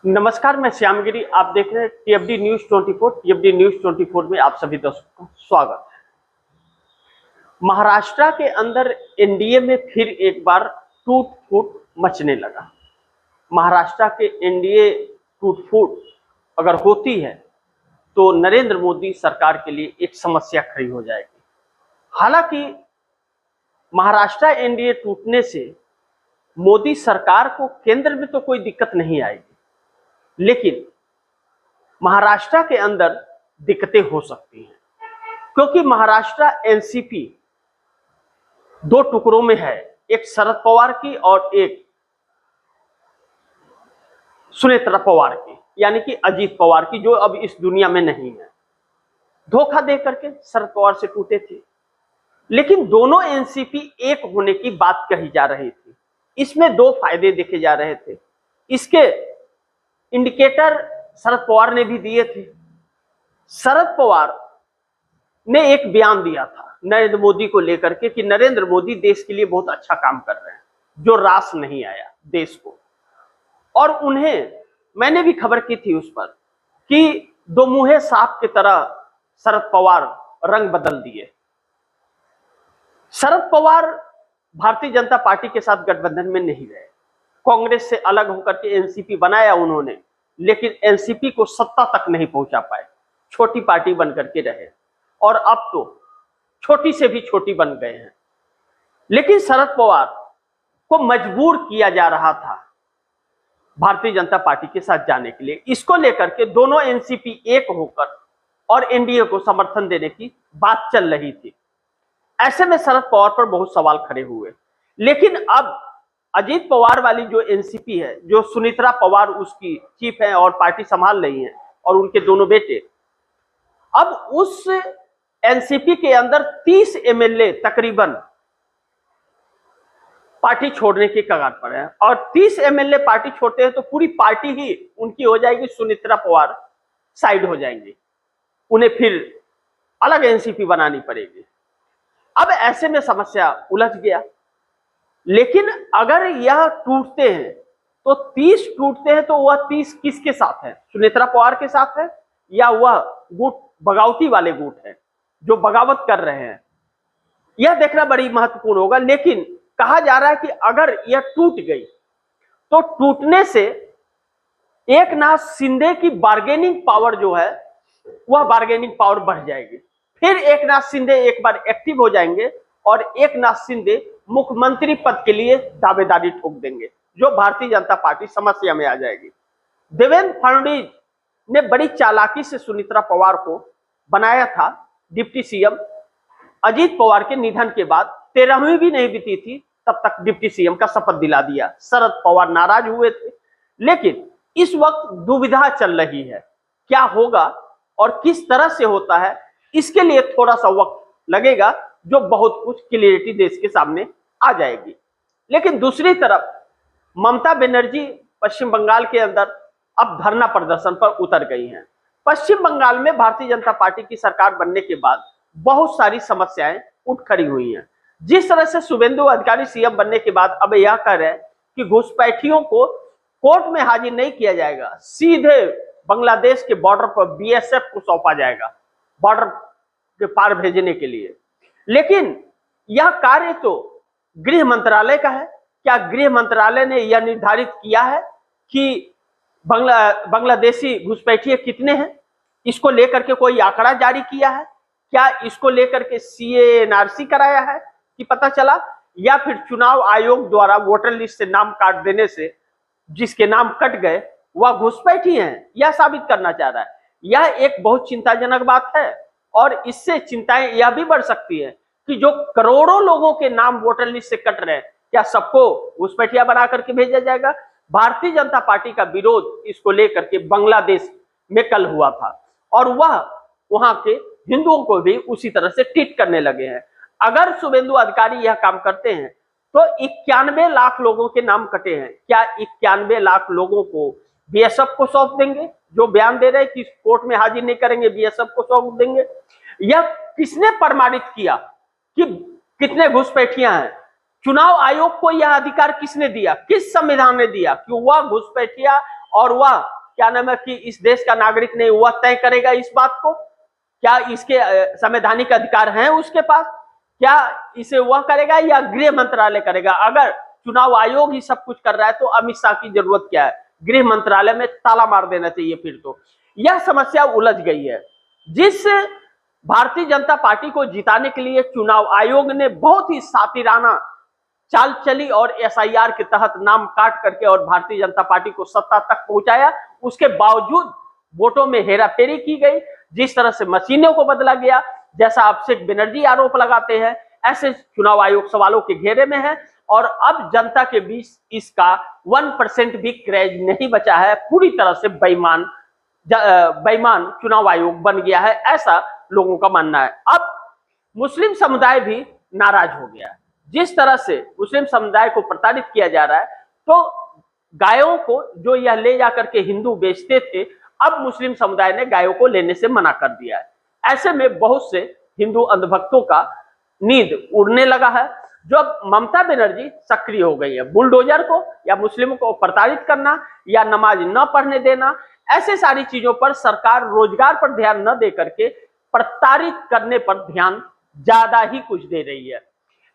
नमस्कार, मैं श्यामगिरी। आप देख रहे हैं टीएफडी न्यूज 24। टीएफडी न्यूज 24 में आप सभी दर्शकों का स्वागत है। महाराष्ट्र के अंदर एनडीए में फिर एक बार टूट फूट मचने लगा। महाराष्ट्र के एनडीए टूट फूट अगर होती है तो नरेंद्र मोदी सरकार के लिए एक समस्या खड़ी हो जाएगी। हालांकि महाराष्ट्र एनडीए टूटने से मोदी सरकार को केंद्र में तो कोई दिक्कत नहीं आएगी, लेकिन महाराष्ट्र के अंदर दिक्कतें हो सकती हैं, क्योंकि महाराष्ट्र एनसीपी दो टुकड़ों में है, एक शरद पवार की और एक सुनेत्रा पवार की, यानी कि अजीत पवार की, जो अब इस दुनिया में नहीं है। धोखा दे करके शरद पवार से टूटे थे, लेकिन दोनों एनसीपी एक होने की बात कही जा रही थी। इसमें दो फायदे देखे जा रहे थे। इसके इंडिकेटर शरद पवार ने भी दिए थे। शरद पवार ने एक बयान दिया था नरेंद्र मोदी को लेकर के कि नरेंद्र मोदी देश के लिए बहुत अच्छा काम कर रहे हैं, जो रास नहीं आया देश को। और उन्हें मैंने भी खबर की थी उस पर कि दो मुंहे सांप की तरह शरद पवार रंग बदल दिए। शरद पवार भारतीय जनता पार्टी के साथ गठबंधन में नहीं रहे, कांग्रेस से अलग होकर के एनसीपी बनाया उन्होंने, लेकिन एनसीपी को सत्ता तक नहीं पहुंचा पाए, छोटी पार्टी बनकर के रहे और अब तो छोटी से भी छोटी बन गए हैं। लेकिन शरद पवार को मजबूर किया जा रहा था भारतीय जनता पार्टी के साथ जाने के लिए। इसको लेकर के दोनों एनसीपी एक होकर और एनडीए को समर्थन देने की बात चल रही थी। ऐसे में शरद पवार पर बहुत सवाल खड़े हुए, लेकिन अब अजीत पवार वाली जो एनसीपी है, जो सुनेत्रा पवार उसकी चीफ है और पार्टी संभाल रही है, और उनके दोनों बेटे, अब उस एनसीपी के अंदर 30 एमएलए तकरीबन पार्टी छोड़ने के कगार पर है। और 30 एमएलए पार्टी छोड़ते हैं तो पूरी पार्टी ही उनकी हो जाएगी, सुनेत्रा पवार साइड हो जाएंगे, उन्हें फिर अलग एनसीपी बनानी पड़ेगी। अब ऐसे में समस्या उलझ गया। लेकिन अगर यह टूटते हैं तो 30 टूटते हैं तो वह 30 किसके साथ है? सुनेत्रा पवार के साथ है या वह गुट बगावती वाले गुट है जो बगावत कर रहे हैं? यह देखना बड़ी महत्वपूर्ण होगा। लेकिन कहा जा रहा है कि अगर यह टूट गई तो टूटने से एकनाथ शिंदे की बार्गेनिंग पावर जो है वह बार्गेनिंग पावर बढ़ जाएगी। फिर एकनाथ शिंदे एक बार एक्टिव हो जाएंगे और एकनाथ शिंदे मुख्यमंत्री पद के लिए दावेदारी ठोक देंगे, जो भारतीय जनता पार्टी समस्या में आ जाएगी। देवेंद्र फडणवीस ने बड़ी चालाकी से सुनेत्रा पवार को बनाया था डिप्टी सीएम। अजीत पवार के निधन के बाद 13वीं भी नहीं बीती थी तब तक डिप्टी सीएम का शपथ दिला दिया। शरद पवार नाराज हुए थे, लेकिन इस वक्त दुविधा चल रही है, क्या होगा और किस तरह से होता है, इसके लिए थोड़ा सा वक्त लगेगा, जो बहुत कुछ क्लियरिटी देश के सामने आ जाएगी। लेकिन दूसरी तरफ ममता बनर्जी पश्चिम बंगाल के अंदर अब धरना प्रदर्शन पर उतर गई हैं। पश्चिम बंगाल में भारतीय जनता पार्टी की सरकार बनने के बाद बहुत सारी समस्याएं उठ खड़ी हुई हैं। जिस तरह से शुभेंदु अधिकारी सीएम बनने के बाद अब यह कह रहे हैं कि घुसपैठियों को कोर्ट में हाजिर नहीं किया जाएगा, सीधे बांग्लादेश के बॉर्डर पर बीएसएफ को सौंपा जाएगा बॉर्डर के पार भेजने के लिए। लेकिन यह कार्य तो गृह मंत्रालय का है। क्या गृह मंत्रालय ने यह निर्धारित किया है कि बांग्लादेशी घुसपैठिए कितने हैं? इसको लेकर के कोई आंकड़ा जारी किया है? क्या इसको लेकर के सीएनआरसी कराया है कि पता चला, या फिर चुनाव आयोग द्वारा वोटर लिस्ट से नाम काट देने से जिसके नाम कट गए वह घुसपैठी हैं, यह साबित करना चाह रहा है? यह एक बहुत चिंताजनक बात है और इससे चिंताएं यह भी बढ़ सकती है कि जो करोड़ों लोगों के नाम वोटर लिस्ट से कट रहे हैं, क्या सबको घुसपैठिया बना करके भेजा जाएगा? भारतीय जनता पार्टी का विरोध इसको लेकर के बांग्लादेश में कल हुआ था और वह वहां के हिंदुओं को भी उसी तरह से ट्रीट करने लगे हैं। अगर शुभेंदु अधिकारी यह काम करते हैं तो 91 लाख लोगों के नाम कटे हैं, क्या 91 लाख लोगों को बीएसएफ को सौंप देंगे? जो बयान दे रहे हैं कि कोर्ट में हाजिर नहीं करेंगे, बीएसएफ को सौंप देंगे। यह किसने प्रमाणित किया कि कितने घुसपैठियां हैं? चुनाव आयोग को यह अधिकार किसने दिया? किस संविधान ने दिया कि वह घुसपैठिया और वह क्या नाम है कि इस देश का नागरिक नहीं, वह तय करेगा इस बात को? क्या इसके संवैधानिक अधिकार हैं उसके पास? क्या इसे वह करेगा या गृह मंत्रालय करेगा? अगर चुनाव आयोग ही सब कुछ कर रहा है तो अमित शाह की जरूरत क्या है? गृह मंत्रालय में ताला मार देना चाहिए फिर तो। यह समस्या उलझ गई है। जिस भारतीय जनता पार्टी को जिताने के लिए चुनाव आयोग ने बहुत ही सातिराना चाल चली और एसआईआर के तहत नाम काट करके और भारतीय जनता पार्टी को सत्ता तक पहुंचाया, उसके बावजूद वोटों में हेराफेरी की गई, जिस तरह से मशीनों को बदला गया, जैसा अभिषेक बनर्जी आरोप लगाते हैं, ऐसे चुनाव आयोग सवालों के घेरे में है। और अब जनता के बीच इसका 1% भी क्रेज नहीं बचा है। पूरी तरह से बेईमान चुनाव आयोग बन गया है, ऐसा लोगों का मानना है। अब मुस्लिम समुदाय भी नाराज हो गया है। जिस तरह से मुस्लिम समुदाय को प्रताड़ित किया जा रहा है, तो गायों को जो यह ले जाकर के हिंदू बेचते थे, अब मुस्लिम समुदाय ने गायों को लेने से मना कर दिया है। ऐसे में बहुत से हिंदू अंधभक्तों का नींद उड़ने लगा है। जो ममता बनर्जी सक्रिय हो गई है, बुलडोजर को या मुस्लिमों को प्रताड़ित करना या नमाज न पढ़ने देना, ऐसे सारी चीजों पर सरकार रोजगार पर ध्यान न दे करके प्रताड़ित करने पर ध्यान ज्यादा ही कुछ दे रही है।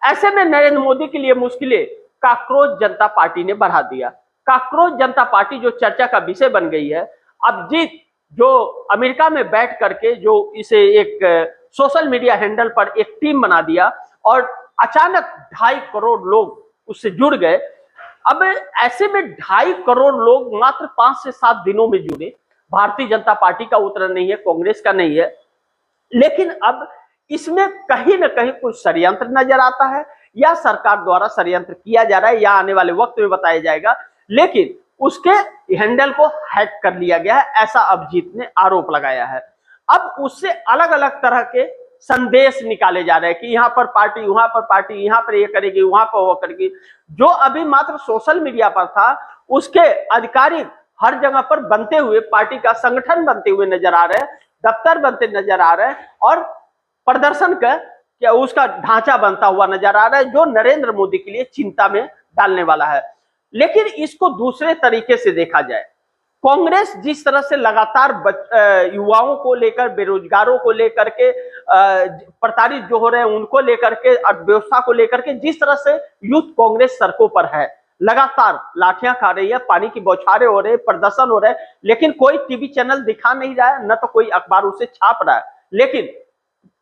ऐसे में नरेंद्र मोदी के लिए मुश्किलें काकरोच जनता पार्टी ने बढ़ा दिया। काकरोच जनता पार्टी जो चर्चा का विषय बन गई है, अब जीत जो अमेरिका में बैठ करके जो इसे एक सोशल मीडिया हैंडल पर एक टीम बना दिया और अचानक 2.5 करोड़ लोग उससे जुड़ गए। अब ऐसे में 2.5 करोड़ लोग मात्र 5 से 7 दिनों में जुड़े। भारतीय जनता पार्टी का उतरा नहीं है, कांग्रेस का नहीं है, लेकिन अब इसमें कहीं ना कहीं कुछ षड्यंत्र नजर आता है, या सरकार द्वारा षड्यंत्र किया जा रहा है, या आने वाले वक्त में बताया जाएगा। लेकिन उसके हैंडल को हैक कर लिया गया है, ऐसा अभिजीत ने आरोप लगाया है। अब उससे अलग अलग तरह के संदेश निकाले जा रहे हैं कि यहाँ पर पार्टी, वहां पर पार्टी, यहाँ पर ये करेगी, वहां पर वो करेगी। जो अभी मात्र सोशल मीडिया पर था, उसके आधिकारिक हर जगह पर बनते हुए, पार्टी का संगठन बनते हुए नजर आ रहे हैं, दफ्तर बनते नजर आ रहे हैं और प्रदर्शन का क्या उसका ढांचा बनता हुआ नजर आ रहा है, जो नरेंद्र मोदी के लिए चिंता में डालने वाला है। लेकिन इसको दूसरे तरीके से देखा जाए, कांग्रेस जिस तरह से लगातार युवाओं को लेकर, बेरोजगारों को लेकर के, प्रताड़ित जो हो रहे हैं उनको लेकर के, अर्थव्यवस्था को लेकर के, जिस तरह से यूथ कांग्रेस सड़कों पर है, लगातार लाठियां खा रही है, पानी की बौछारें हो रहे हैं, प्रदर्शन हो रहे हैं, लेकिन कोई टीवी चैनल दिखा नहीं रहा है, न तो कोई अखबार उसे छाप रहा है। लेकिन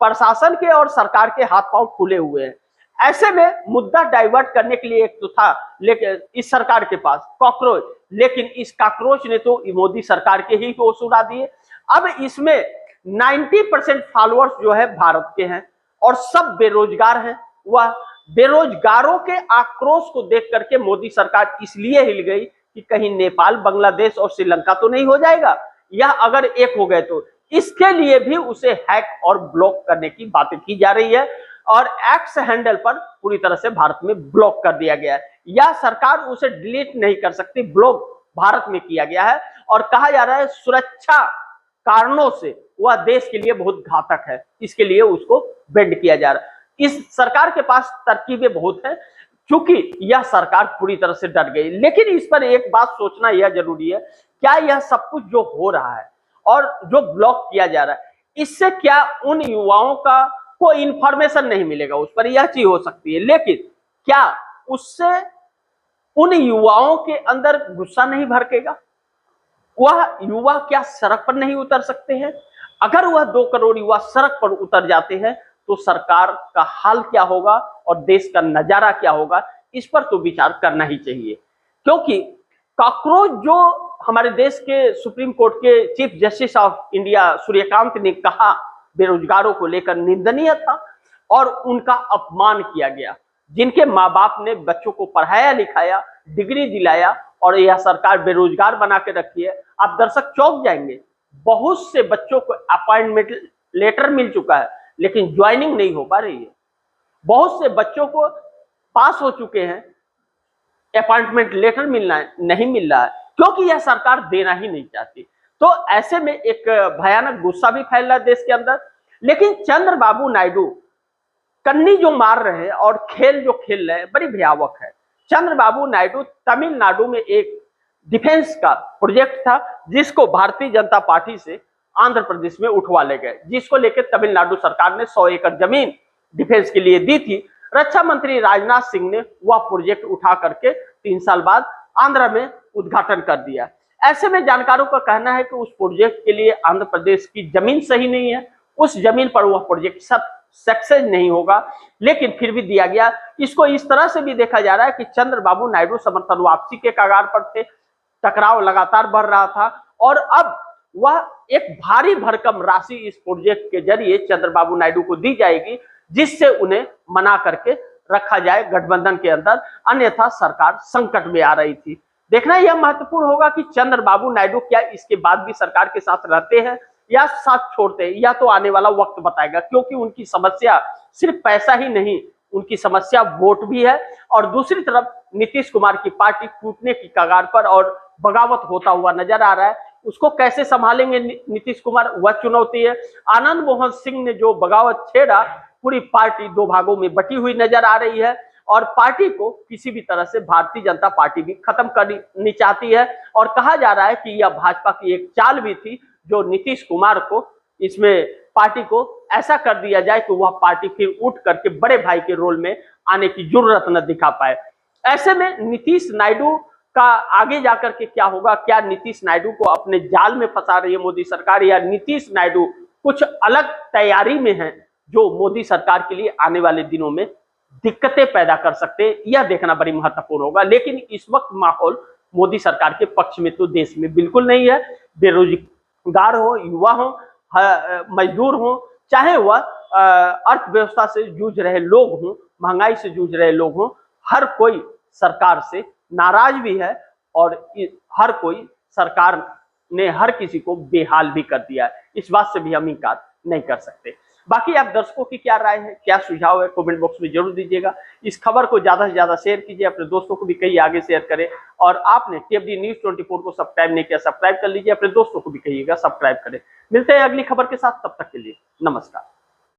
प्रशासन के और सरकार के हाथ पांव खुले हुए हैं। ऐसे में मुद्दा डाइवर्ट करने के लिए एक तो था, लेकिन इस सरकार के पास कॉकरोच, लेकिन इस कॉकरोच ने तो मोदी सरकार के ही होश उड़ा दिए। अब इसमें 90% फॉलोअर्स जो है भारत के हैं और सब बेरोजगार हैं। वह बेरोजगारों के आक्रोश को देख करके मोदी सरकार इसलिए हिल गई कि कहीं नेपाल, बांग्लादेश और श्रीलंका तो नहीं हो जाएगा, या अगर एक हो गए तो इसके लिए भी उसे हैक और ब्लॉक करने की बातें की जा रही है। और एक्स हैंडल पर पूरी तरह से भारत में ब्लॉक कर दिया गया है, या सरकार उसे डिलीट नहीं कर सकती, ब्लॉक भारत में किया गया है। और कहा जा रहा है सुरक्षा कारणों से वह देश के लिए बहुत घातक है, इसके लिए उसको बैंड किया जा रहा है। इस सरकार के पास तरकीबें बहुत है, क्योंकि यह सरकार पूरी तरह से डर गई। लेकिन इस पर एक बात सोचना यह जरूरी है, क्या यह सब कुछ जो हो रहा है और जो ब्लॉक किया जा रहा है, इससे क्या उन युवाओं का कोई इंफॉर्मेशन नहीं मिलेगा? उस पर यह चीज हो सकती है, लेकिन क्या उससे उन युवाओं के अंदर गुस्सा नहीं भड़केगा? वह युवा क्या सड़क पर नहीं उतर सकते हैं? अगर वह 2 करोड़ युवा सड़क पर उतर जाते हैं तो सरकार का हाल क्या होगा और देश का नजारा क्या होगा? इस पर तो विचार करना ही चाहिए। क्योंकि कॉकरोच जो हमारे देश के सुप्रीम कोर्ट के chief justice of India Suryakant ने कहा बेरोजगारों को लेकर निंदनीय था और उनका अपमान किया गया, जिनके माँ बाप ने बच्चों को पढ़ाया लिखाया, डिग्री दिलाया, और यह सरकार बेरोजगार बना के रखी है। आप दर्शक चौंक जाएंगे, बहुत से बच्चों को अपॉइंटमेंट लेटर मिल चुका है लेकिन ज्वाइनिंग नहीं हो पा रही है। बहुत से बच्चों को पास हो चुके हैं, अपॉइंटमेंट लेटर नहीं मिल रहा है, क्योंकि यह सरकार देना ही नहीं चाहती। तो ऐसे में एक भयानक गुस्सा भी फैल रहा है देश के अंदर। लेकिन चंद्रबाबू नायडू कन्नी जो मार रहे हैं और खेल जो खेल रहे हैं बड़ी भयावह है। चंद्रबाबू नायडू तमिलनाडु में एक डिफेंस का प्रोजेक्ट था, जिसको भारतीय जनता पार्टी से आंध्र प्रदेश में उठवा ले गए, जिसको लेकर तमिलनाडु सरकार ने 100 एकड़ जमीन डिफेंस के लिए दी थी। रक्षा मंत्री राजनाथ सिंह ने वह प्रोजेक्ट उठा करके 3 साल बाद आंध्र में उद्घाटन कर दिया। ऐसे में जानकारों का कहना है कि उस प्रोजेक्ट के लिए आंध्र प्रदेश की जमीन सही नहीं है, उस जमीन पर वह प्रोजेक्ट सक्सेस नहीं होगा, लेकिन फिर भी दिया गया। इसको इस तरह से भी देखा जा रहा है कि चंद्रबाबू नायडू समर्थन वापसी के कगार पर थे, टकराव लगातार बढ़ रहा था और अब वह एक भारी भरकम राशि इस प्रोजेक्ट के जरिए चंद्रबाबू नायडू को दी जाएगी, जिससे उन्हें मना करके रखा जाए गठबंधन के अंदर, अन्यथा सरकार संकट में आ रही थी। देखना यह महत्वपूर्ण होगा कि चंद्रबाबू नायडू क्या इसके बाद भी सरकार के साथ रहते हैं या साथ छोड़ते हैं, या तो आने वाला वक्त बताएगा, क्योंकि उनकी समस्या सिर्फ पैसा ही नहीं, उनकी समस्या वोट भी है। और दूसरी तरफ नीतीश कुमार की पार्टी टूटने की कगार पर और बगावत होता हुआ नजर आ रहा है। उसको कैसे संभालेंगे नीतीश कुमार, वह चुनौती है। आनंद मोहन सिंह ने जो बगावत छेड़ा, पूरी पार्टी 2 भागों में बटी हुई नजर आ रही है और पार्टी को किसी भी तरह से भारतीय जनता पार्टी भी खत्म करनी चाहती है। और कहा जा रहा है कि यह भाजपा की एक चाल भी थी, जो नीतीश कुमार को इसमें पार्टी को ऐसा कर दिया जाए कि वह पार्टी फिर उठ करके बड़े भाई के रोल में आने की जरूरत न दिखा पाए। ऐसे में नीतीश नायडू का आगे जाकर के क्या होगा, क्या नीतीश नायडू को अपने जाल में फंसा रही है मोदी सरकार, या नीतीश नायडू कुछ अलग तैयारी में है जो मोदी सरकार के लिए आने वाले दिनों में दिक्कतें पैदा कर सकते हैं, यह देखना बड़ी महत्वपूर्ण होगा। लेकिन इस वक्त माहौल मोदी सरकार के पक्ष में तो देश में बिल्कुल नहीं है। बेरोजगार हो, युवा हो, मजदूर हो, चाहे वह अर्थव्यवस्था से जूझ रहे लोग हों, महंगाई से जूझ रहे लोग हों, हर कोई सरकार से नाराज भी है और हर कोई सरकार ने हर किसी को बेहाल भी कर दिया है। इस बात से भी हम इनकार नहीं कर सकते। बाकी आप दर्शकों की क्या राय है, क्या सुझाव है, कमेंट बॉक्स में जरूर दीजिएगा। इस खबर को ज्यादा से ज्यादा शेयर कीजिए, अपने दोस्तों को भी कहिए आगे शेयर करें। और आपने टीएफडी न्यूज़ 24 को सब्सक्राइब नहीं किया, सब्सक्राइब कर लीजिए, अपने दोस्तों को भी कहिएगा सब्सक्राइब करें। मिलते हैं अगली खबर के साथ, तब तक के लिए नमस्कार।